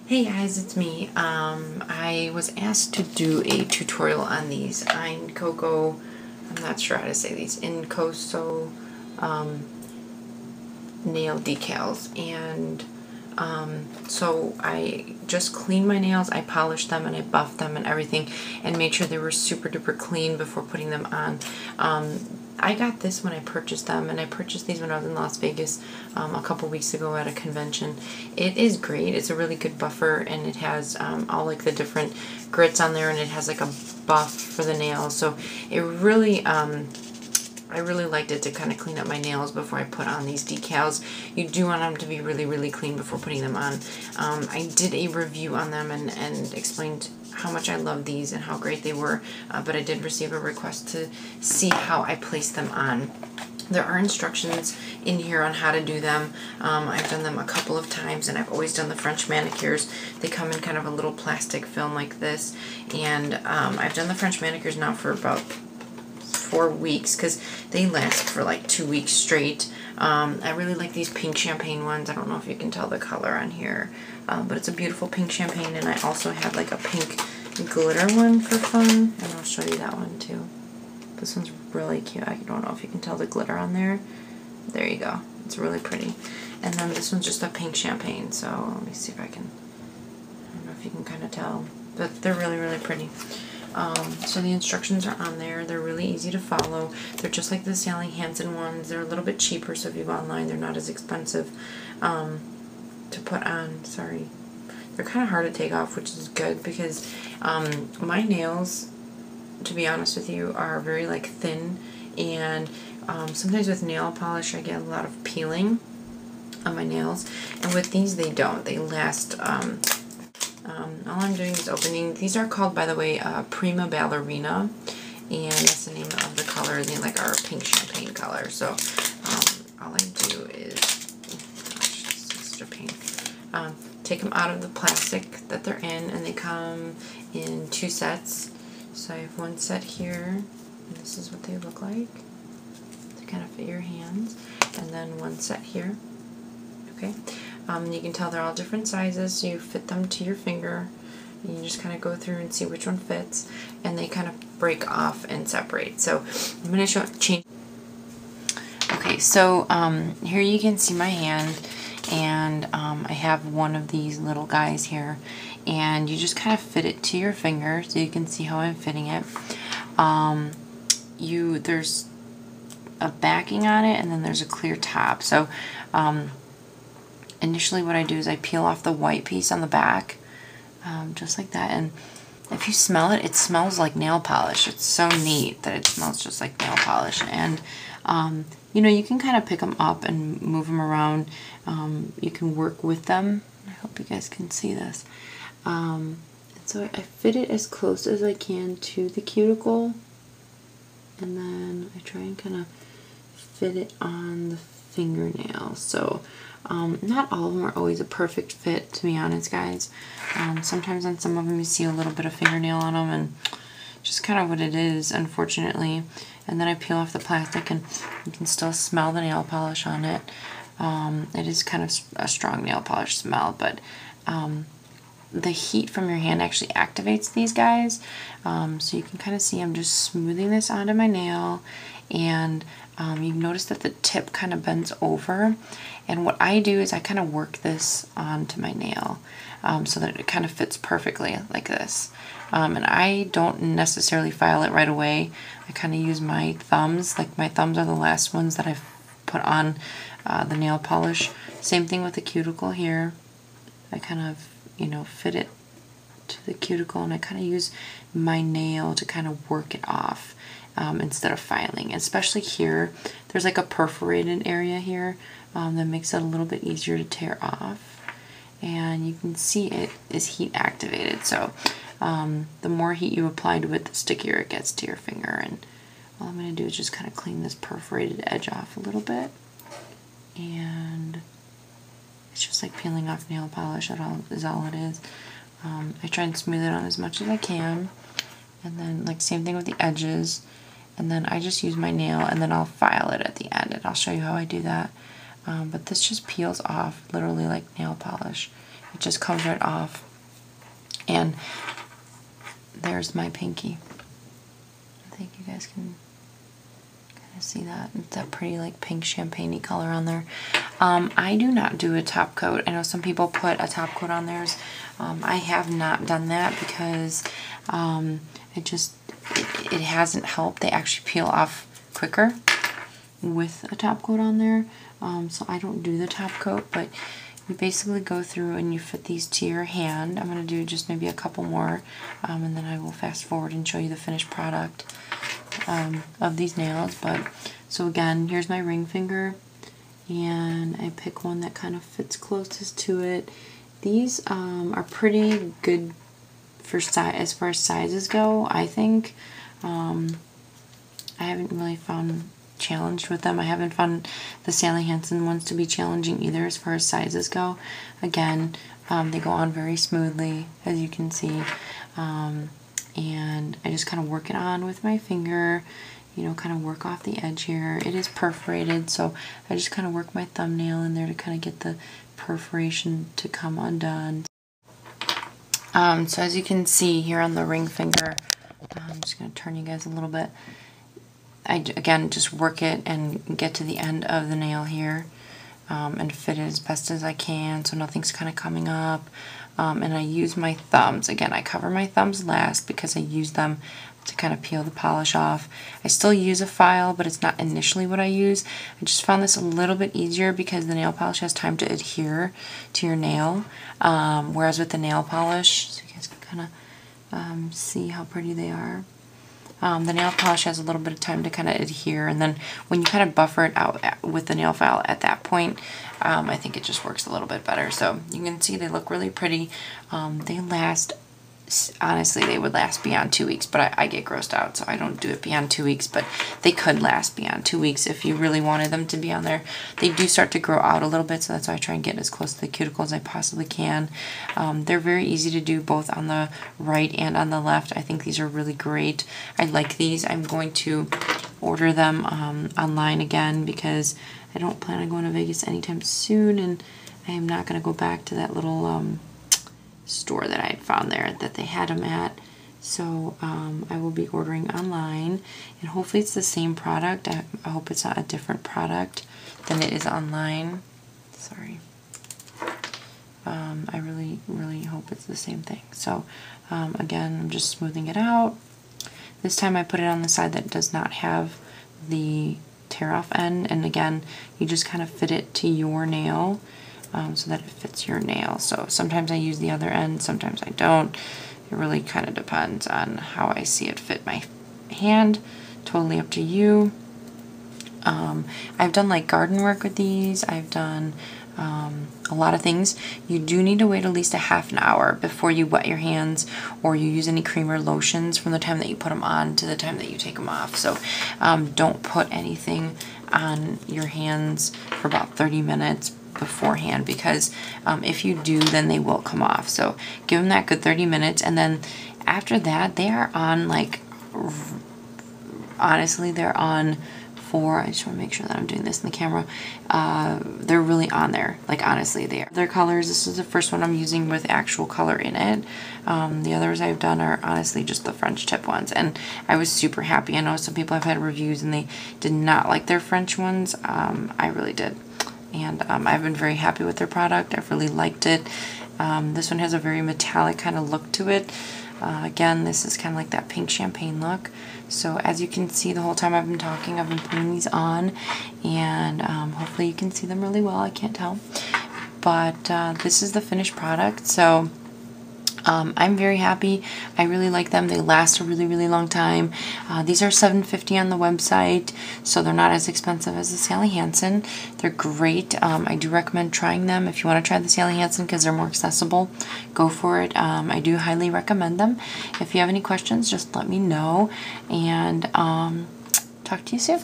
Hey guys, it's me. I was asked to do a tutorial on these Incoco, I'm not sure how to say these, Incoco nail decals, and so I just cleaned my nails, I polished them and I buffed them and everything and made sure they were super duper clean before putting them on. I got this when I purchased them, and I purchased these when I was in Las Vegas a couple weeks ago at a convention. It is great. It's a really good buffer, and it has all like the different grits on there, and it has like a buff for the nails. So it really, I really liked it to kind of clean up my nails before I put on these decals. You do want them to be really, really clean before putting them on. I did a review on them and explained how much I love these and how great they were, but I did receive a request to see how I place them on. There are instructions in here on how to do them. I've done them a couple of times, and I've always done the French manicures. They come in kind of a little plastic film like this, and I've done the French manicures now for about 4 weeks because they last for like 2 weeks straight. I really like these pink champagne ones. I don't know if you can tell the color on here, but it's a beautiful pink champagne, and I also have like a pink glitter one for fun, and I'll show you that one too. This one's really cute. I don't know if you can tell the glitter on there. There you go. It's really pretty. And then this one's just a pink champagne, so let me see if I don't know if you can kind of tell, but they're really, really pretty. So the instructions are on there. They're really easy to follow. They're just like the Sally Hansen ones. They're a little bit cheaper, so if you go online, they're not as expensive to put on. Sorry. They're kind of hard to take off, which is good because my nails, to be honest with you, are very like thin, and sometimes with nail polish I get a lot of peeling on my nails, and with these they don't. They last. All I'm doing is opening. These are called, by the way, Pink Ballerina, and that's the name of the color. They like our pink champagne color. So all I do is, gosh, this is such a pain. Take them out of the plastic that they're in, and they come in 2 sets. So I have one set here, and this is what they look like to kind of fit your hands, and then one set here. Okay. You can tell they're all different sizes, so you fit them to your finger. And you just kind of go through and see which one fits, and they kind of break off and separate. So I'm going to change. Okay, so here you can see my hand, and I have one of these little guys here, and you just kind of fit it to your finger so you can see how I'm fitting it. There's a backing on it, and then there's a clear top. So initially what I do is I peel off the white piece on the back, just like that, and if you smell it, it smells like nail polish. It's so neat that it smells just like nail polish, and you know, you can kind of pick them up and move them around. You can work with them. I hope you guys can see this. And so I fit it as close as I can to the cuticle, and then I try and kind of fit it on the fingernail. So not all of them are always a perfect fit, to be honest, guys. Sometimes on some of them you see a little bit of fingernail on them, and just kind of what it is, unfortunately. And then I peel off the plastic, and you can still smell the nail polish on it. It is kind of a strong nail polish smell, but the heat from your hand actually activates these guys. So you can kind of see I'm just smoothing this onto my nail, and you notice that the tip kind of bends over, and what I do is I kind of work this onto my nail so that it kind of fits perfectly like this. And I don't necessarily file it right away. I kind of use my thumbs. Like, my thumbs are the last ones that I've put on the nail polish. Same thing with the cuticle here. I kind of, you know, fit it to the cuticle, and I kind of use my nail to kind of work it off instead of filing. Especially here, there's like a perforated area here that makes it a little bit easier to tear off, and you can see it is heat activated. So the more heat you apply to it, the stickier it gets to your finger. And all I'm going to do is just kind of clean this perforated edge off a little bit, and it's just like peeling off nail polish. That is all it is. I try and smooth it on as much as I can, and then like same thing with the edges, and then I just use my nail, and then I'll file it at the end, and I'll show you how I do that. But this just peels off literally like nail polish. it just comes right off. And there's my pinky. I think you guys can kind of see that. It's that pretty like pink champagne-y color on there. I do not do a top coat. I know some people put a top coat on theirs. I have not done that because it hasn't helped. They actually peel off quicker with a top coat on there. So I don't do the top coat, but you basically go through and you fit these to your hand. I'm going to do just maybe a couple more, and then I will fast forward and show you the finished product of these nails. But so again, here's my ring finger, and I pick one that kind of fits closest to it. These are pretty good for size, as far as sizes go, I think. I haven't really found challenged with them. I haven't found the Sally Hansen ones to be challenging either as far as sizes go. Again, they go on very smoothly, as you can see. And I just kind of work it on with my finger, you know, kind of work off the edge here. It is perforated, so I just kind of work my thumbnail in there to kind of get the perforation to come undone. So as you can see here on the ring finger, I'm just going to turn you guys a little bit. I, again, just work it and get to the end of the nail here, and fit it as best as I can so nothing's kind of coming up. And I use my thumbs. Again, I cover my thumbs last because I use them to kind of peel the polish off. I still use a file, but it's not initially what I use. I just found this a little bit easier because the nail polish has time to adhere to your nail, whereas with the nail polish, so you guys can kind of see how pretty they are. The nail polish has a little bit of time to kind of adhere, and then when you kind of buffer it out with the nail file at that point, I think it just works a little bit better. So you can see they look really pretty. They last, honestly, they would last beyond 2 weeks, but I get grossed out, so I don't do it beyond 2 weeks, but they could last beyond 2 weeks if you really wanted them to be on there. They do start to grow out a little bit, so that's why I try and get as close to the cuticle as I possibly can. They're very easy to do both on the right and on the left. I think these are really great. I like these. I'm going to order them online again because I don't plan on going to Vegas anytime soon, and I am not going to go back to that little store that I had found there that they had them at. So I will be ordering online, and hopefully it's the same product. I hope it's not a different product than it is online. Sorry. I really hope it's the same thing. So again, I'm just smoothing it out. This time I put it on the side that does not have the tear off end, and again, you just kind of fit it to your nail so that it fits your nail. So sometimes I use the other end, sometimes I don't. It really kind of depends on how I see it fit my hand. Totally up to you. I've done like garden work with these. I've done a lot of things. You do need to wait at least a half an hour before you wet your hands or you use any cream or lotions from the time that you put them on to the time that you take them off. So don't put anything on your hands for about 30 minutes beforehand, because if you do, then they will come off. So give them that good 30 minutes, and then after that, they are on, like, honestly, they're on for, I just want to make sure that I'm doing this in the camera, they're really on there, like, honestly, they are. Their colors, this is the first one I'm using with actual color in it. The others I've done are honestly just the French tip ones, and I was super happy. I know some people have had reviews and they did not like their French ones. I really did. And I've been very happy with their product. I've really liked it. This one has a very metallic kind of look to it. Again, this is kind of like that pink champagne look. So as you can see, the whole time I've been talking, I've been putting these on, and hopefully you can see them really well. I can't tell. But this is the finished product. So I'm very happy. I really like them. They last a really long time. These are $7.50 on the website, so they're not as expensive as the Sally Hansen. They're great. I do recommend trying them. If you want to try the Sally Hansen because they're more accessible, go for it. I do highly recommend them. If you have any questions, just let me know, and talk to you soon.